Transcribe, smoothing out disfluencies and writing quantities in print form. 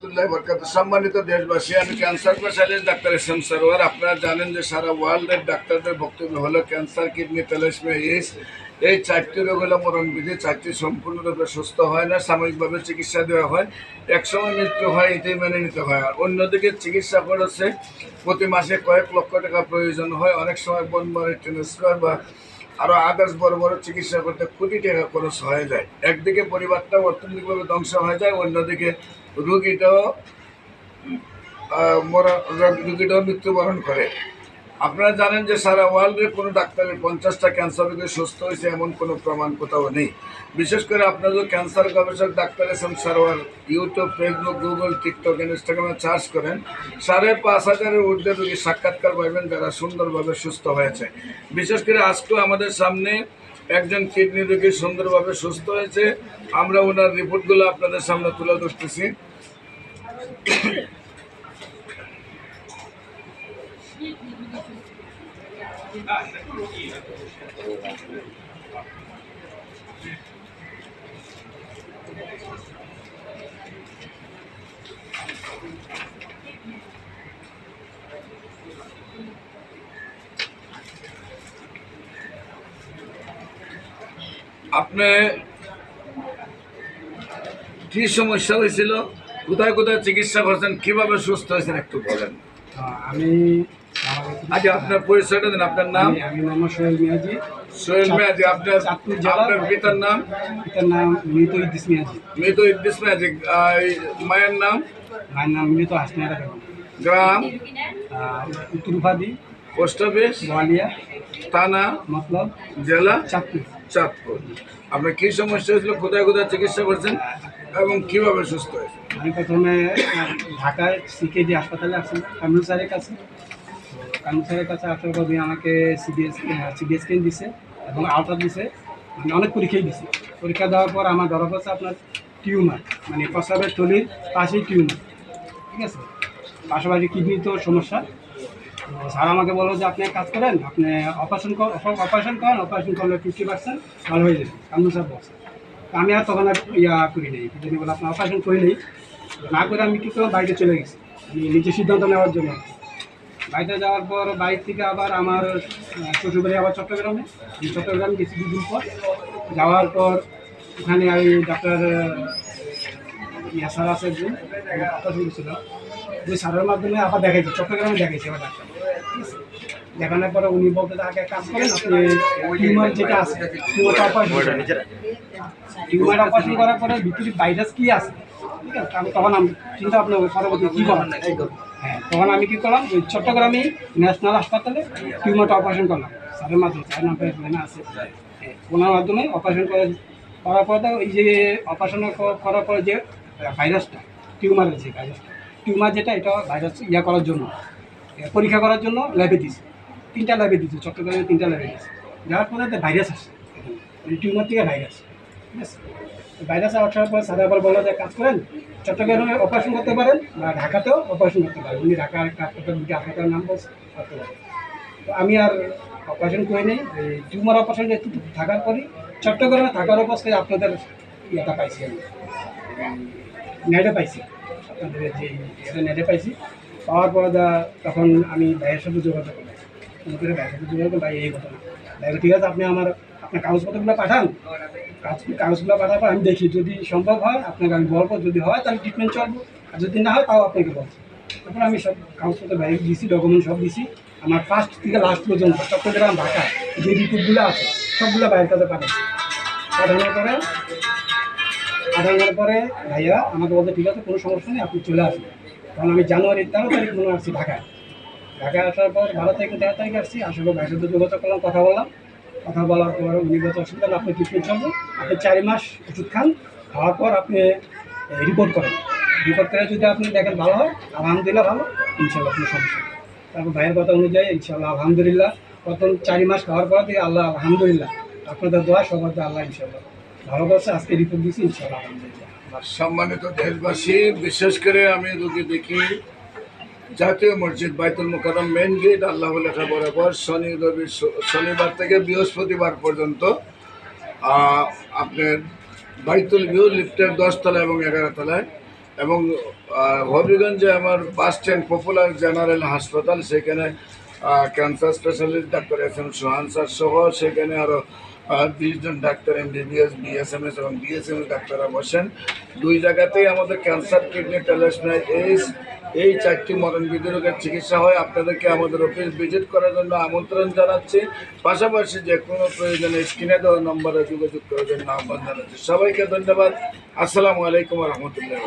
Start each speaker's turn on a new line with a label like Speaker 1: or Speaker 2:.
Speaker 1: সম্মানিত দেশবাসী, আমি cancer specialist doctor S M Sarwar. আপনারা জানেন যে সারা ওয়ার্ল্ডের ডাক্তারদের বক্তব্য হলো ক্যান্সার, কিডনি, থ্যালাসেমিয়া, এইডস এই চারটি রোগ হলো মরণবিধি। চারটি সম্পূর্ণরূপে সুস্থ হয় না, সাময়িকভাবে চিকিৎসা দেওয়া হয়, একসময় মৃত্যু হয়, এটাই মেনে নিতে হয়। আর অন্যদিকে চিকিৎসা খরচে প্রতি মাসে কয়েক লক্ষ টাকা প্রয়োজন হয়। অনেক সময় বোন ম্যারো ট্রান্সফার বা আরও আদার্স বড় বড় চিকিৎসা করতে কোটি টাকা খরচ হয়ে যায়। একদিকে পরিবারটাও অর্থনৈতিকভাবে ধ্বংস হয়ে যায়, অন্যদিকে রুগীটাও রুগীটাও মৃত্যুবরণ করে। আপনারা জানেন যে সারা ওয়ার্ল্ডের কোনো ডাক্তারের 50টা ক্যান্সার রোগী সুস্থ হয়েছে এমন কোনো প্রমাণ কোথাও নেই। বিশেষ করে আপনারা যদি ক্যান্সার গবেষক doctor S M Sarwar YouTube, Facebook, Google, TikTok, ইনস্টাগ্রামে সার্চ করেন, 5,500-এর ঊর্ধ্বে রোগী সাক্ষাৎকার পাবেন যারা সুন্দরভাবে সুস্থ হয়েছে। বিশেষ করে আজকেও আমাদের সামনে একজন কিডনি রোগী সুন্দরভাবে সুস্থ হয়েছে। আমরা ওনার রিপোর্টগুলো আপনাদের সামনে তুলে ধরতেছি। আপনি কি সমস্যা হয়েছিল, কোথায় কোথায় চিকিৎসা করছেন, কিভাবে সুস্থ হয়েছেন একটু বলেন।
Speaker 2: আমি
Speaker 1: আচ্ছা, আপনার পরিচয়টা দিন। আপনার নাম?
Speaker 2: আমি মোহাম্মদ সোহেল মিয়াজি।
Speaker 1: সোহেল মিয়াজি। আপনার পিতার নাম?
Speaker 2: পিতার নাম মৃত ইদ্দিস মিয়াজি।
Speaker 1: মৃত ইদ্দিস মিয়াজি। মায়ের নাম?
Speaker 2: মায়ের নাম মৃত হাসনারা বেগম।
Speaker 1: গ্রাম?
Speaker 2: উত্তরুফাদি।
Speaker 1: Post office?
Speaker 2: গোয়ালিয়া।
Speaker 1: থানা?
Speaker 2: মতলব।
Speaker 1: জেলা?
Speaker 2: চাঁদপুর।
Speaker 1: চাঁদপুর। আপনার কি সমস্যা হয়েছিল, কোথায় কোথায় চিকিৎসা করছেন এবং কিভাবে সুস্থ হয়েছে?
Speaker 2: আমি প্রথমে ঢাকায় সিকেডি হাসপাতালে আসলাম কামরুল স্যারের কাছে। কামরুল স্যারের কাছে আসার পর আমাকে সিবিএস স্ক্যান দিছে এবং আলট্রা দিছে, মানে অনেক পরীক্ষাই দিছে। পরীক্ষা দেওয়ার পর আমার ধরা পড়ছে আপনার টিউমার, মানে প্রস্রাবের থলির পাশেই টিউমার। ঠিক আছে, পাশাপাশি কিডনিতেও সমস্যা। স্যার আমাকে বললো যে আপনি এক কাজ করেন, আপনি অপারেশন করেন, অপারেশন করলে 50% ভালো হয়ে যাবে, কামরুল স্যার বলছে। আমি আর তখন আর করি নেই, যদি বলে আপনার অপারেশন করি নেই না করে আমি কী করলাম, বাড়িতে চলে গেছি আমি নিজের সিদ্ধান্ত নেওয়ার জন্য। বাড়িতে যাওয়ার পর বাড়ি থেকে আবার আমার শ্বশুরবাড়ি আবার চট্টগ্রামে, চট্টগ্রাম গেছি 2 দিন পর। যাওয়ার পর ওখানে আমি ডাক্তার স্যার আছে একজন অপারেশন ছিল, ওই স্যারের মাধ্যমে আবার দেখাইছি, চট্টগ্রামে দেখাইছি আবার ডাক্তার। দেখানোর পরে উনি বলতে আগে কাজ করেন, আপনি টিউমার যেটা আছে টিউমারটা অপারেশন করার পরে ভিতরে ভাইরাস কী আছে, ঠিক আছে। তখন আমি চিন্তা ভাবনা পরবর্তী কী করেন। হ্যাঁ, তখন আমি কী করলাম, ওই চট্টগ্রামেই ন্যাশনাল হাসপাতালে টিউমারটা অপারেশন করলাম স্যারের মাধ্যমে। স্যার নাম আছে, ওনার মাধ্যমে অপারেশন করার পরে এই যে অপারেশন করার পরে যে ভাইরাসটা, টিউমারের যে ভাইরাসটা, টিউমার যেটা, এটা ভাইরাস করার জন্য পরীক্ষা করার জন্য ল্যাবে দিয়েছে, 3টা ল্যাবে দিয়েছে, চট্টগ্রামে 3টা ল্যাবে দিয়েছে। যাওয়ার পরে ভাইরাস আসে, মানে টিউমার থেকে ভাইরাস। ঠিক আছে, ভাইরাস আসার পর স্যার আবার বললো যে কাজ করেন, চট্টগ্রামে অপারেশন করতে পারেন বা ঢাকাতেও অপারেশন করতে পারেন। উনি ঢাকা দুটি হাসপাতালের নাম বলছে, করতে পারেন। তো আমি আর অপারেশন করে নিই। টিউমার অপারেশন একটু থাকার পরই চট্টগ্রামে থাকার অবস্থায় আপনাদের ইয়েটা পাইছি, আমি নেটে পাইছি, আপনাদের যে নেটে পাইছি। পাওয়ার পর তখন আমি ভাইয়ের সাথে যোগাযোগ করলাম, ভাইয়ের সাথে যোগাযোগ করলাম, ভাই এই ঘটনা। ভাই ঠিক আছে, আপনি আপনার কাগজপত্রগুলো পাঠান, কাগজগুলো পাঠার পর আমি দেখি, যদি সম্ভব হয় আপনাকে আমি বলবো, যদি হয় তাহলে ট্রিটমেন্ট চলবো, আর যদি না হয় তাও আপনাকে বলবো। তারপর আমি সব কাগজপত্র বাইরে দিয়েছি, ডকুমেন্ট সব দিয়েছি। আমার ফার্স্ট থেকে লাস্ট পর্যন্ত চট্টগ্রাম, ঢাকা যে রিপোর্টগুলো আছে সবগুলো বাইরের কাছে পাঠাচ্ছি। পাঠানোর পরে ভাইয়া আমাকে বলতে ঠিক আছে, কোনো সমস্যা নেই, আপনি চলে আসুন। কারণ আমি জানুয়ারির 13 তারিখ মনে আসছি ঢাকায় আসার পর 12 তারিখ 13 তারিখ আসছি। আসার পর ভাইয়ের সাথে যোগাযোগ করলাম, কথা বলার পর উনি বলতে অসুবিধা না, আপনি ট্রিটমেন্ট চলবে, আপনি 4 মাস ওষুধ খান, খাওয়ার পর আপনি রিপোর্ট করে যদি আপনি দেখেন ভালো হয়, আলহামদুলিল্লাহ ভালো, ইনশাল্লাহ কোনো সমস্যা নেই। তারপর ভাইয়ের কথা অনুযায়ী ইনশাল্লাহ আলহামদুলিল্লাহ প্রথম 4 মাস খাওয়ার পর থেকে আল্লাহ আলহামদুলিল্লাহ, আপনাদের দোয়া সবার দোয়া, আল্লাহ ইনশাল্লাহ ভালো করছে। আজকে রিপোর্ট দিচ্ছি, ইনশাল্লাহ আলহামদুলিল্লাহ।
Speaker 1: সম্মানিত দেশবাসী, বিশেষ করে আমি রোগী দেখি জাতীয় মসজিদ বাইতুল মুকাররম মেইন গেট আল্লাহ লেখা বরাবর শনিবার থেকে বৃহস্পতিবার পর্যন্ত আপনার বাইতুল ভিউ লিফটের 10 তলা এবং 11 তলায় এবং হবিগঞ্জে আমার বাস স্ট্যান্ড পপুলার জেনারেল হাসপাতাল, সেখানে cancer specialist doctor S M Sohan sir সহ সেখানে আরও 20 জন ডাক্তার MBBS BSMS এবং BSMS ডাক্তাররা বসেন। 2 জায়গাতেই আমাদের ক্যান্সার, কিডনি, থ্যালাসেমিয়া, এইডস এই 4টি মরণবিধি রোগের চিকিৎসা হয়। আপনাদেরকে আমাদের অফিস ভিজিট করার জন্য আমন্ত্রণ জানাচ্ছি। পাশাপাশি যে কোনো প্রয়োজনে স্ক্রিনে দেওয়া নম্বরে যোগাযোগ করার জন্য আহ্বান জানাচ্ছি। সবাইকে ধন্যবাদ। আসসালামু আলাইকুম রহমতুল্লাহ।